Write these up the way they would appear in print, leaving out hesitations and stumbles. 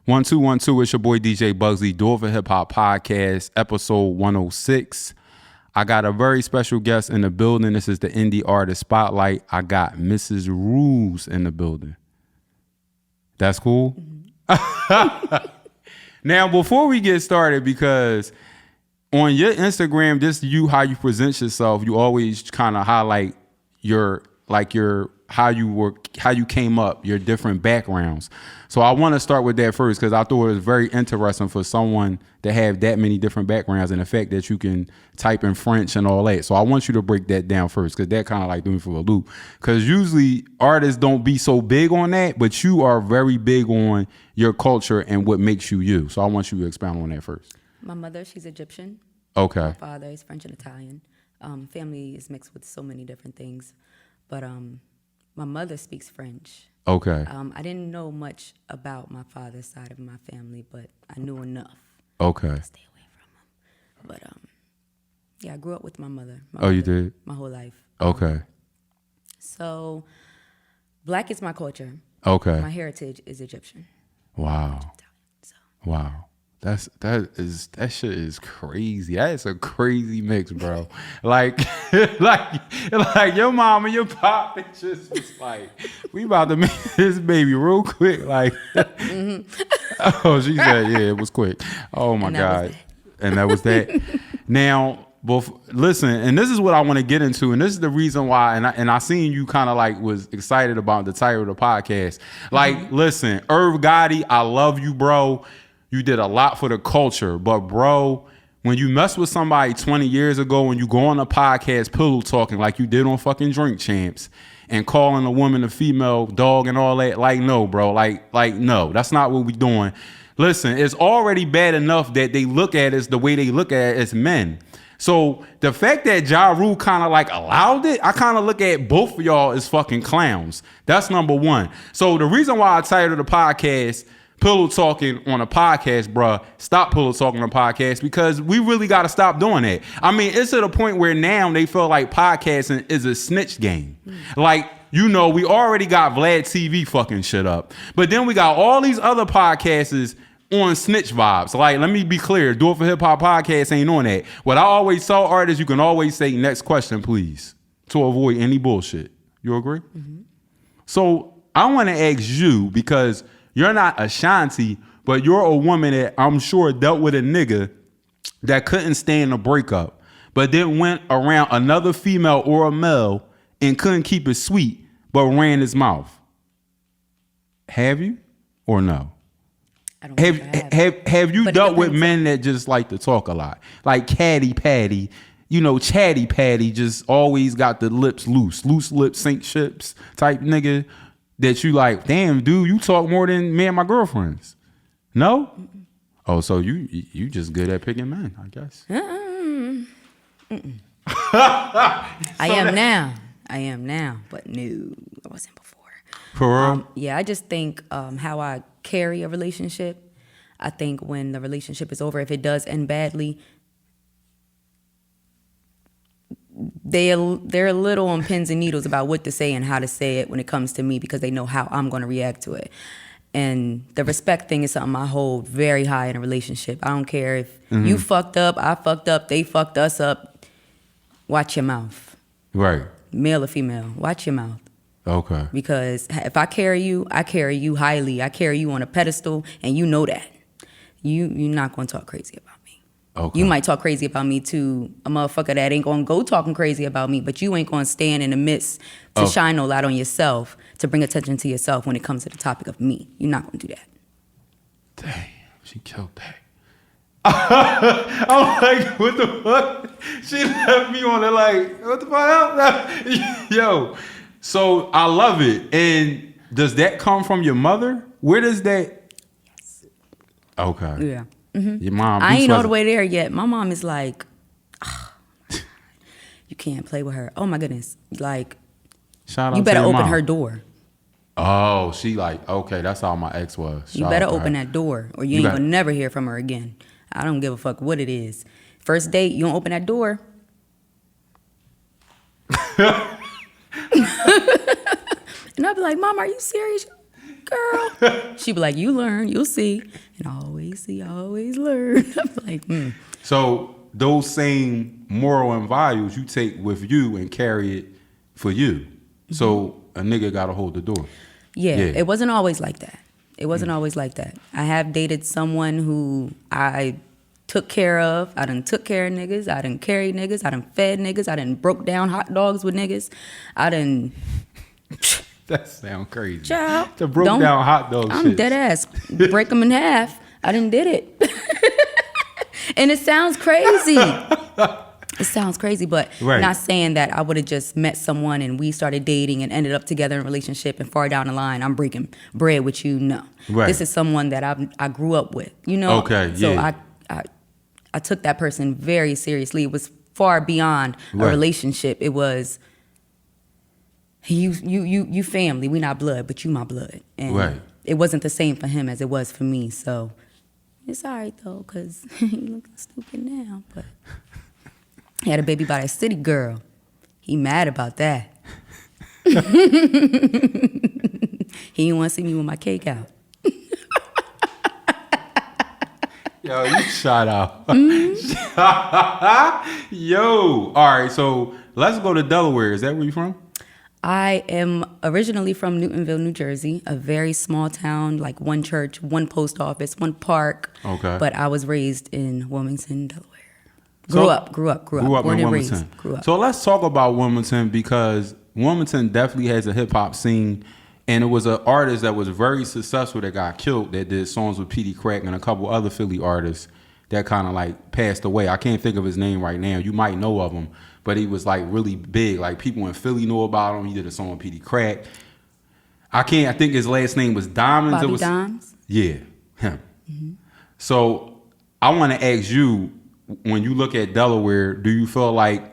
1212, it's your boy DJ Bugsy, Delaware Hip Hop Podcast, episode 106. I got a very special guest in the building. This is the Indie Artist Spotlight. I got Mrs. Rooz in the building. That's cool? Mm-hmm. Now, before we get started, because on your Instagram, just how you present yourself, you always kind of highlight how you came up, your different backgrounds. So I want to start with that first because I thought it was very interesting for someone to have that many different backgrounds and the fact that you can type in French and all that. So I want you to break that down first because that kind of like threw me for a loop. Because usually artists don't be so big on that, but you are very big on your culture and what makes you you. So I want you to expound on that first. My mother, she's Egyptian. Okay. My father is French and Italian. Family is mixed with so many different things. But my mother speaks French. Okay. I didn't know much about my father's side of my family, but I knew enough. Okay. To stay away from him. But yeah, I grew up with my mother. You did? My whole life. Okay. So, Black is my culture. Okay. My heritage is Egyptian. Wow. So. Wow. That shit is crazy. That is a crazy mix, bro. like your mom and your pop, they just was like, we about to make this baby real quick. Like, oh, she said, yeah, it was quick. Oh my God. And that was that. Now, listen, and this is what I want to get into, and this is the reason why, and I seen you kind of like was excited about the title of the podcast. Like, listen, Irv Gotti, I love you, bro. You did a lot for the culture, but bro, when you mess with somebody 20 years ago and you go on a podcast pillow talking like you did on fucking Drink Champs and calling a woman a female dog and all that, like no, bro, like no, that's not what we doing. Listen, it's already bad enough that they look at us the way they look at it as men. So the fact that Ja Rule kind of like allowed it, I kind of look at both of y'all as fucking clowns. That's number one. So the reason why I titled the podcast Pillow Talking on a podcast, bruh, stop pillow talking on a podcast, because we really got to stop doing that. I mean, it's to the point where now they feel like podcasting is a snitch game. Like, you know, we already got Vlad TV fucking shit up, but then we got all these other podcasters on snitch vibes. Like, let me be clear, Do It For Hip Hop Podcast ain't on that. What I always tell artists, you can always say next question, please, to avoid any bullshit. You agree? Mm-hmm. So I want to ask you, because you're not Ashanti, but you're a woman that I'm sure dealt with a nigga that couldn't stand a breakup, but then went around another female or a male and couldn't keep it sweet, but ran his mouth. Have you or no? I don't have you dealt with men that just like to talk a lot? Like Caddy Patty, you know, Chatty Patty, just always got the lips loose lips, sink ships type nigga. That you like, damn, dude, you talk more than me and my girlfriends. No? Mm-mm. Oh, so you just good at picking men, I guess. I am now, but no, I wasn't before. For real? Yeah, I just think how I carry a relationship. I think when the relationship is over, if it does end badly, they're a little on pins and needles about what to say and how to say it when it comes to me, because they know how I'm going to react to it. And the respect thing is something I hold very high in a relationship. I don't care if you fucked up, I fucked up, they fucked us up. Watch your mouth. Right. Male or female, watch your mouth. Okay. Because if I carry you highly. I carry you on a pedestal, and you know that. You're not going to talk crazy about me. Okay. You might talk crazy about me to a motherfucker that ain't gonna go talking crazy about me, but you ain't gonna stand in the midst to shine no light on yourself, to bring attention to yourself when it comes to the topic of me. You're not gonna do that. Damn, she killed that. I'm like, what the fuck? She left me on it like, what the fuck? Yo, so I love it. And does that come from your mother? Where does that? Yes. Okay. Yeah. Mm-hmm. Your mom. I ain't all the way there yet. My mom is like, oh, you can't play with her. Oh my goodness. Like, shout out you better to your open mom. her door. Oh, she like, okay, that's how my ex was. You better open that door, or you ain't gonna never hear from her again. I don't give a fuck what it is. First date, you don't open that door. And I'll be like, Mom, are you serious? girl. She be like, you learn, you'll see. And I always see, I always learn. I'm like, So those same moral and values you take with you and carry it for you. So a nigga got to hold the door. Yeah, it wasn't always like that. It wasn't always like that. I have dated someone who I took care of. I done took care of niggas. I done carried niggas. I done fed niggas. I done broke down hot dogs with niggas. I done... That sound crazy. Child, the broke down hot dog I'm shit. dead ass. Break them in half. I done did it. And it sounds crazy. It sounds crazy, but not saying that I would have just met someone and we started dating and ended up together in a relationship and far down the line, I'm breaking bread with you. No. Right. This is someone that I grew up with, you know? Okay, so yeah. I took that person very seriously. It was far beyond a relationship. It was... You family, we not blood, but you my blood. And it wasn't the same for him as it was for me. So it's all right though, cause he looking stupid now. But he had a baby by that city girl. He mad about that. He didn't want to see me with my cake out. Yo, you shot out. Yo, all right. So let's go to Delaware. Is that where you from? I am originally from Newtonville, New Jersey, a very small town, like one church, one post office, one park. Okay. But I was raised in Wilmington, Delaware. Grew up. Born and raised. Grew up. So let's talk about Wilmington, because Wilmington definitely has a hip hop scene, and it was an artist that was very successful that got killed, that did songs with Petey Crack and a couple other Philly artists that kind of like passed away. I can't think of his name right now. You might know of him. But he was like really big. Like people in Philly knew about him. He did a song with Petey Crack. I think his last name was Diamonds. Bobby Dimes? Yeah, him. Mm-hmm. So I want to ask you, when you look at Delaware, do you feel like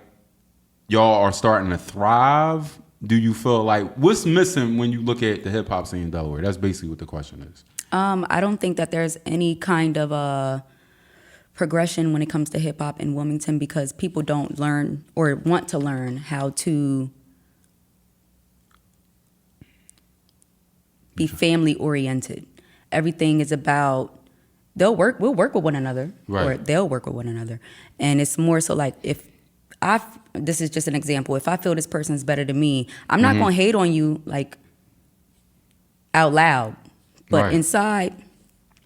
y'all are starting to thrive? Do you feel like, what's missing when you look at the hip hop scene in Delaware? That's basically what the question is. I don't think that there's any kind of a progression when it comes to hip hop in Wilmington, because people don't learn or want to learn how to be family oriented. Everything is about we'll work with one another, or they'll work with one another. And it's more so like, this is just an example. If I feel this person's better than me, I'm not going to hate on you like out loud, but inside,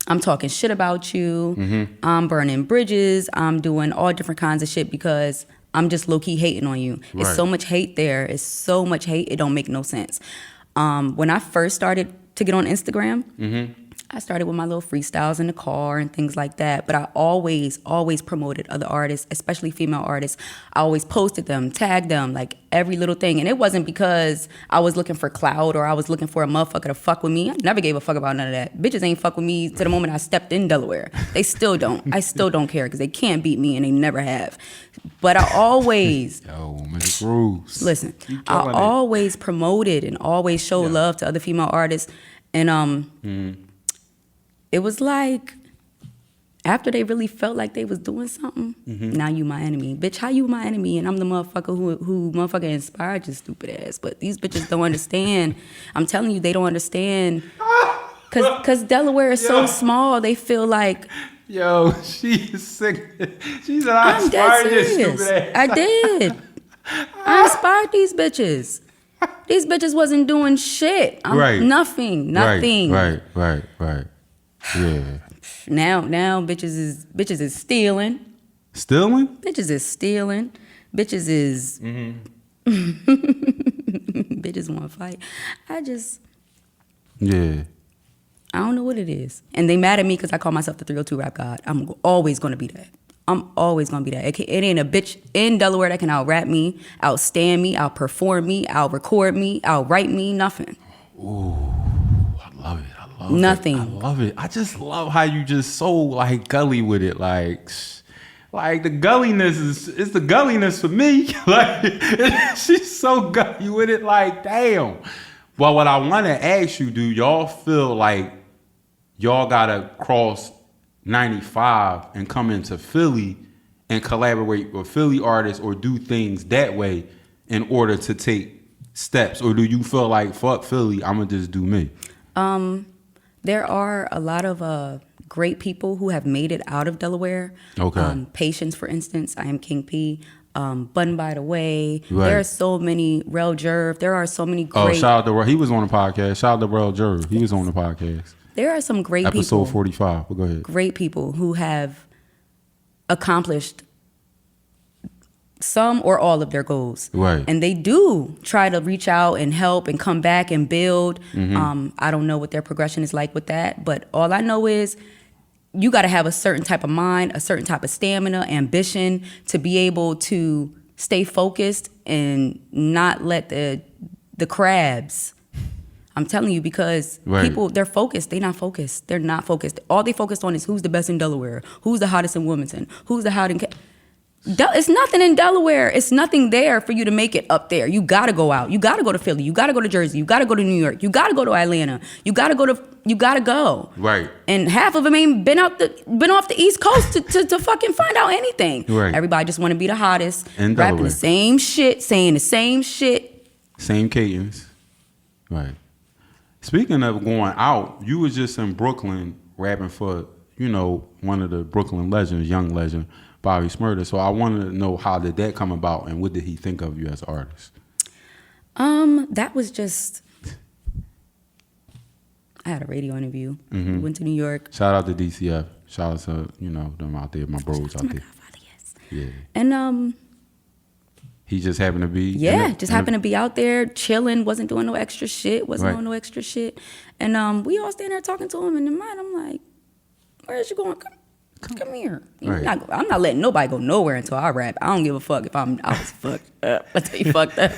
I'm talking shit about you. I'm burning bridges. I'm doing all different kinds of shit because I'm just low-key hating on you. It's so much hate there. It's so much hate, it don't make no sense. When I first started to get on Instagram, I started with my little freestyles in the car and things like that. But I always promoted other artists, especially female artists. I always posted them, tagged them, like every little thing. And it wasn't because I was looking for clout or I was looking for a motherfucker to fuck with me. I never gave a fuck about none of that. Bitches ain't fuck with me to the moment I stepped in Delaware. They still don't. I still don't care because they can't beat me and they never have. But I always... Yo, Mrs. Rose. Listen, I always promoted and always showed love to other female artists. And it was like, after they really felt like they was doing something, now you my enemy. Bitch, how you my enemy? And I'm the motherfucker who motherfucker inspired your stupid ass. But these bitches don't understand. I'm telling you, they don't understand. Cause Delaware is so small, they feel like... Yo, she is sick. She said, I inspired your stupid ass. I did. I inspired these bitches. These bitches wasn't doing shit. Nothing. Right. Yeah. Now bitches is stealing. Stealing? Bitches is stealing. Bitches is bitches want to fight. I don't know what it is. And they mad at me because I call myself the 302 rap god. I'm always going to be that. I'm always going to be that. It ain't a bitch in Delaware that can out-rap me, outstand me, out-perform me, out-record me, out-write me, nothing. Ooh, I love it. Nothing. I love it. I just love how you just so like gully with it. Like the gulliness it's the gulliness for me. Like she's so gully with it. Like, damn. Well, what I want to ask you, do y'all feel like y'all gotta cross 95 and come into Philly and collaborate with Philly artists or do things that way in order to take steps? Or do you feel like, fuck Philly, I'm gonna just do me? There are a lot of great people who have made it out of Delaware. Okay. Patience, for instance. I am King P. Bun by the Way. Right. There are so many. Rel Jerv. There are so many great. Oh, shout out to he was on the podcast. Shout out to Rel Jerv. He was on the podcast. There are some great Episode people. 45. But go ahead. Great people who have accomplished some or all of their goals. Right. And they do try to reach out and help and come back and build. I don't know what their progression is like with that, but all I know is you got to have a certain type of mind, a certain type of stamina, ambition to be able to stay focused and not let the crabs. I'm telling you, because people, they're focused. They're not focused. They're not focused. All they focused on is who's the best in Delaware, who's the hottest in Wilmington, who's the hottest in... It's nothing in Delaware. It's nothing there for you to make it up there. You got to go out. You got to go to Philly. You got to go to Jersey. You got to go to New York. You got to go to Atlanta. You got to go. Right. And half of them ain't been off the East Coast to fucking find out anything. Right. Everybody just want to be the hottest. In rapping Delaware. the same shit, saying the same shit. Same cadence. Right. Speaking of going out, you was just in Brooklyn rapping for, one of the Brooklyn legends, young legend, Bobby Shmurda. So I wanted to know, how did that come about and what did he think of you as an artist? That was just, I had a radio interview. Went to New York. Shout out to DCF. Shout out to, them out there, my bros out there. Godfather, yes. Yeah. And he just happened to be. Happened to be out there chilling, wasn't doing no extra shit, on no extra shit. And we all standing there talking to him, and in mind, I'm like, where is you going? Come here. Right. I'm not letting nobody go nowhere until I rap. I don't give a fuck if I was fucked up. I tell you, fucked up.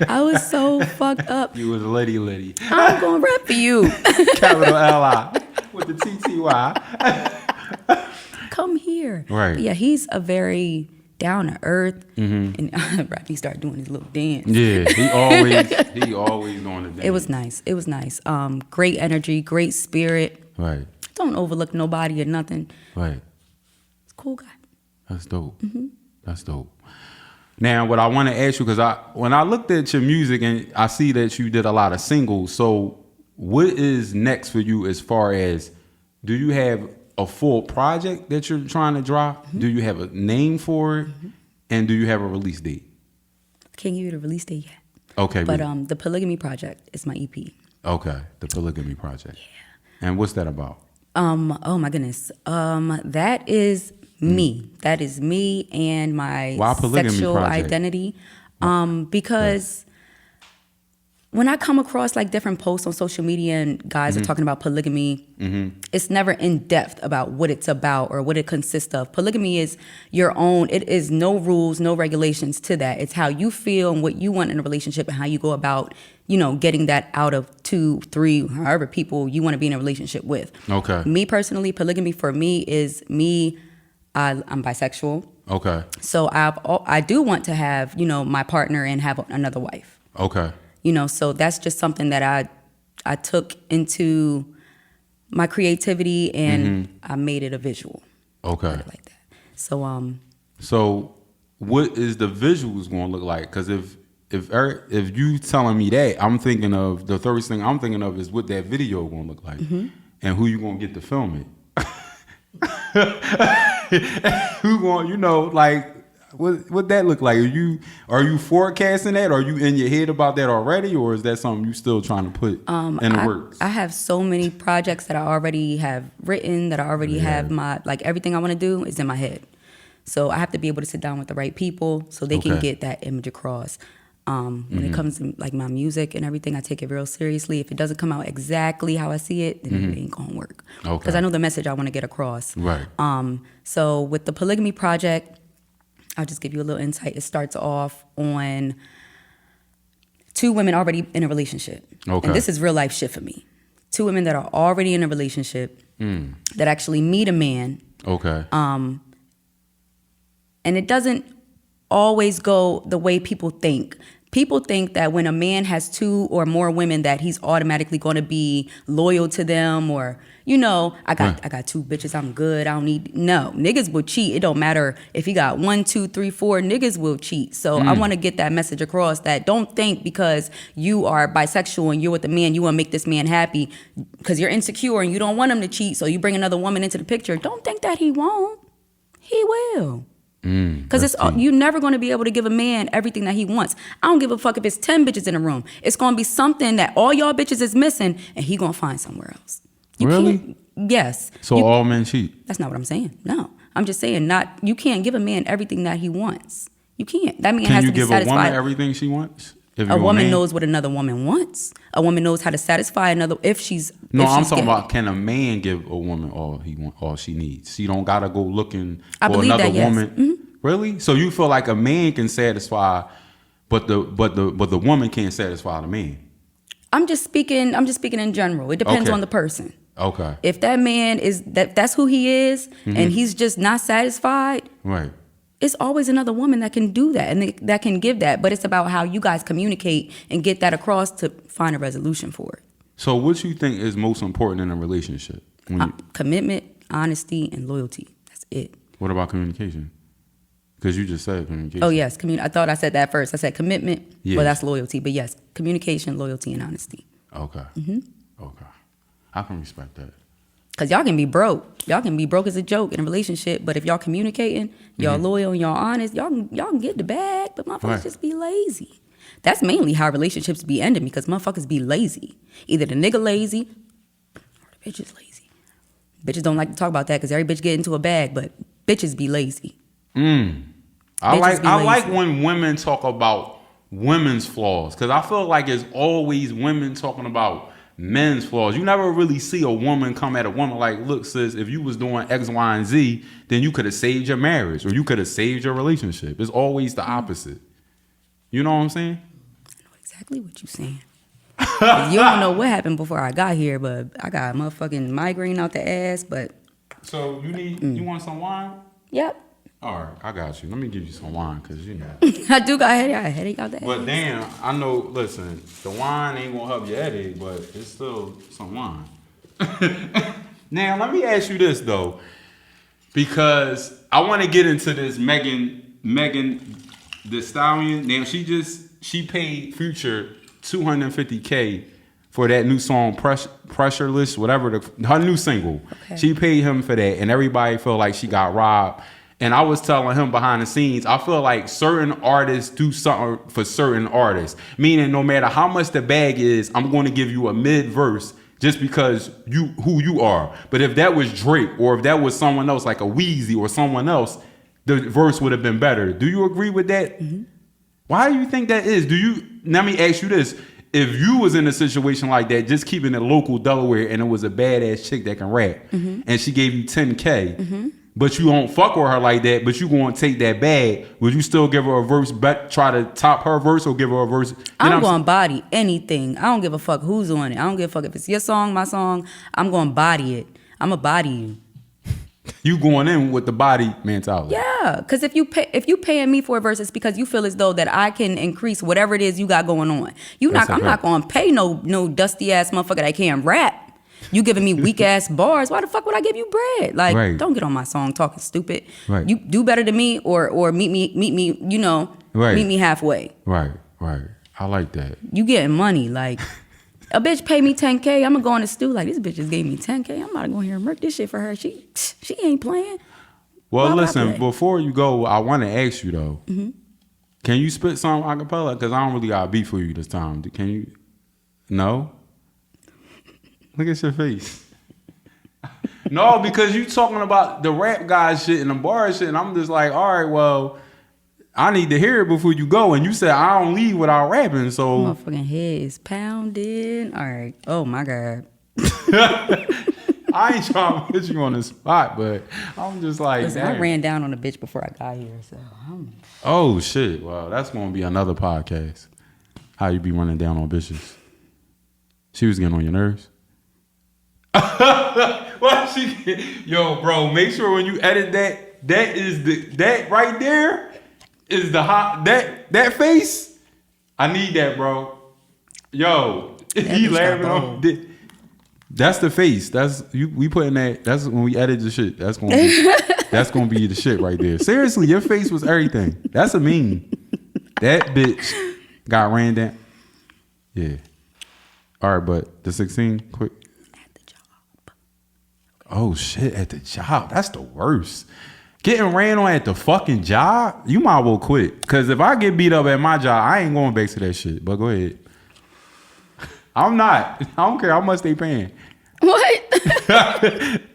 I was so fucked up. You was a lady. I'm going to rap for you. Capital L.I. with the TTY. Come here. Right. But yeah, he's a very down to earth. And right, he started doing his little dance. Yeah, he always doing the dance. It was nice. Great energy, great spirit. Right. Don't overlook nobody or nothing. Right. It's a cool guy. That's dope. That's dope. Now, what I want to ask you, because when I looked at your music and I see that you did a lot of singles, so what is next for you as far as, do you have a full project that you're trying to drop? Do you have a name for it? And do you have a release date? Can't give you the release date yet. Okay. But the Polygamy Project is my EP. Okay, the Polygamy Project. Yeah. And what's that about? Oh my goodness. That is me. That is me and my sexual identity. Because when I come across like different posts on social media and guys are talking about polygamy, it's never in depth about what it's about or what it consists of. Polygamy is your own. It is no rules, no regulations to that. It's how you feel and what you want in a relationship and how you go about, getting that out of 2, 3, however people you want to be in a relationship with. Okay. Me personally, polygamy for me is me. I'm bisexual. Okay. So I do want to have, my partner and have another wife. Okay. So that's just something that I took into my creativity and I made it a visual. Okay. Like that. So So what is the visuals going to look like? Because if you telling me that, I'm thinking of the first thing I'm thinking of is what that video going to look like and who you going to get to film it. Who going, what that look like? Are you forecasting that? Are you in your head about that already, or is that something you still trying to put in the works? I have so many projects that I already have written, that I already have everything I want to do is in my head. So I have to be able to sit down with the right people so they can get that image across. When it comes to my music and everything, I take it real seriously. If it doesn't come out exactly how I see it, then it ain't gonna work. Because I know the message I want to get across. Right. So with the Polygamy Project, I'll just give you a little insight. It starts off on 2 women already in a relationship. Okay. And this is real life shit for me. 2 women that are already in a relationship that actually meet a man. Okay. And it doesn't always go the way people think. People think that when a man has 2 or more women that he's automatically going to be loyal to them, or I got 2 bitches, I'm good, I don't need. No, niggas will cheat. It don't matter if he got 1, 2, 3, 4, niggas will cheat. So I want to get that message across, that don't think because you are bisexual and you're with a man, you want to make this man happy because you're insecure and you don't want him to cheat, so you bring another woman into the picture. Don't think that he won't. He will. Because you're never going to be able to give a man everything that he wants. I don't give a fuck if it's 10 bitches in a room. It's going to be something that all y'all bitches is missing, and he going to find somewhere else. Really? Yes. So all men cheat? That's not what I'm saying. No. I'm just saying you can't give a man everything that he wants. You can't. That man has to be satisfied. Can you give a woman everything she wants? A woman knows what another woman wants. A woman knows how to satisfy another if she's. No, I'm talking about, can a man give a woman all she needs? She don't gotta go looking for another woman. Mm-hmm. Really? So you feel like a man can satisfy, but the woman can't satisfy the man? I'm just speaking in general. It depends on the person. Okay. If that man that's who he is, and he's just not satisfied. Right. It's always another woman that can do that and that can give that. But it's about how you guys communicate and get that across to find a resolution for it. So what you think is most important in a relationship? Commitment, honesty, and loyalty. That's it. What about communication? Because you just said communication. Oh, yes. I thought I said that first. I said commitment. Yes. Well, that's loyalty. But yes, communication, loyalty, and honesty. Okay. Okay. I can respect that. Because y'all can be broke. Y'all can be broke as a joke in a relationship. But if y'all communicating, y'all loyal and y'all honest, y'all can get the bag. But motherfuckers just be lazy. That's mainly how relationships be ending, because motherfuckers be lazy. Either the nigga lazy or the bitch is lazy. Bitches don't like to talk about that because every bitch get into a bag, but bitches be lazy. I like when women talk about women's flaws, because I feel like it's always women talking about men's flaws. You never really see a woman come at a woman like, look, sis, if you was doing X, Y, and Z, then you could have saved your marriage or you could have saved your relationship. It's always the opposite. You know what I'm saying? I know exactly what you're saying. You don't know what happened before I got here, but I got a motherfucking migraine out the ass, but... So you want some wine? Yep. All right, I got you. Let me give you some wine, because, I do got a headache out the ass. But damn, I know, listen, the wine ain't going to help your headache, but it's still some wine. Now, let me ask you this, though, because I want to get into this Megan Thee Stallion. Now, she paid Future $250K for that new song, Pressureless, whatever, her new single. Okay. She paid him for that, and everybody felt like she got robbed. And I was telling him behind the scenes, I feel like certain artists do something for certain artists. Meaning no matter how much the bag is, I'm going to give you a mid-verse just because who you are. But if that was Drake, or if that was someone else like a Weezy or someone else, the verse would have been better. Do you agree with that? Mm-hmm. Why do you think that is? Let me ask you this. If you was in a situation like that, just keeping it local Delaware, and it was a badass chick that can rap, and she gave you $10K, but you don't fuck with her like that, but you going to take that bag, would you still give her a verse, try to top her verse, or give her a verse? I'm going to body anything. I don't give a fuck who's on it. I don't give a fuck if it's your song, my song. I'm going to body it. I'm going to body you. You going in with the body mentality. Yeah, because if you paying me for a verse, it's because you feel as though that I can increase whatever it is you got going on. I'm not going to pay no dusty ass motherfucker that can't rap. You giving me weak ass bars. Why the fuck would I give you bread? Like, Don't get on my song talking stupid. Right. You do better than me, or meet me, meet me halfway. Right. I like that. You getting money. Like, a bitch pay me $10K, I'm gonna go in the stew like, this bitch just gave me $10K. I'm about to go here and murk this shit for her. She ain't playing. Well, listen, before you go, I want to ask you though. Mm-hmm. Can you spit some acapella? Because I don't really got a beat for you this time. Can you? No. Look at your face. No, because you talking about the rap guy shit and the bar shit, and I'm just like, all right, well, I need to hear it before you go. And you said I don't leave without rapping, so my fucking head is pounding. All right. Oh my God. I ain't trying to put you on the spot, but I'm just like, listen, I ran down on a bitch before I got here, so Oh shit. Well, that's gonna be another podcast. How you be running down on bitches. She was getting on your nerves. Yo, bro, make sure when you edit that right there is the hot that face I need that, bro. Yo, he laughing on. That's the face. That's you. We putting that. That's when we edit the shit. That's gonna be the shit right there. Seriously, your face was everything. That's a meme. That bitch got ran down. Yeah. All right, but the 16, quick. At the job. Oh shit, at the job. That's the worst. Getting ran on at the fucking job, you might well quit. Cause if I get beat up at my job, I ain't going back to that shit. But go ahead. I'm not. I don't care how much they paying. What?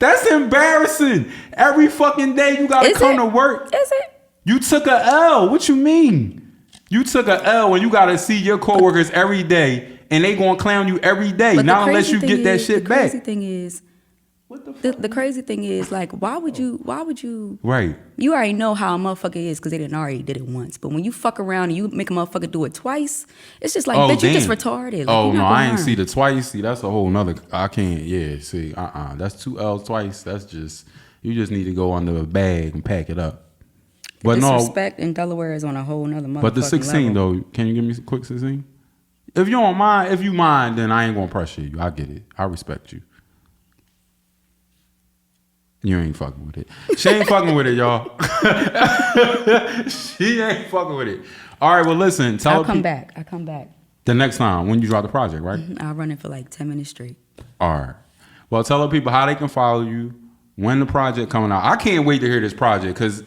That's embarrassing. Every fucking day you gotta come to work. Is it? You took a L. What you mean? You took a L and you gotta see your coworkers every day and they gonna clown you every day. But not unless you get that shit back. The crazy thing is, the crazy thing is, like, why would you? Right. You already know how a motherfucker is because they didn't already did it once. But when you fuck around and you make a motherfucker do it twice, it's just like, bitch, you just retarded. Like, oh no, I ain't see the twice. See, that's a whole nother. I can't. Yeah. See, that's 2 L's twice. That's just you just need to go under a bag and pack it up. But disrespect in Delaware is on a whole nother motherfucking But the 16 level. though, can you give me a quick 16? If you don't mind, if you mind, then I ain't gonna pressure you. I get it. I respect you. You ain't fucking with it. She ain't fucking with it, y'all. She ain't fucking with it. All right, well, listen. I'll come back. The next time when you drop the project, right? Mm-hmm. I'll run it for like 10 minutes straight. All right. Well, tell the people how they can follow you, when the project coming out. I can't wait to hear this project because,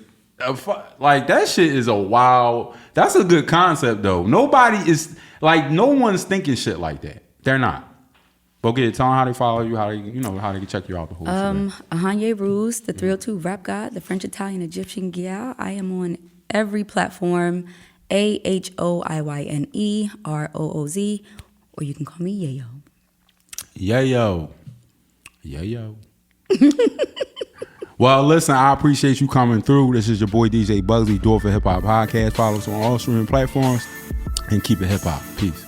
like, that shit is a wild. That's a good concept, though. Nobody is, like, no one's thinking shit like that. They're not. But okay, tell them how they follow you, how they can check you out the whole Ahoiynerooz, the 302 Rap God, the French Italian Egyptian gal. I am on every platform, AHOIYNEROOZ, or you can call me Yayo. Yayo. Well, listen, I appreciate you coming through. This is your boy DJ Bugsy, Do It for Hip Hop Podcast. Follow us on all streaming platforms and keep it hip hop. Peace.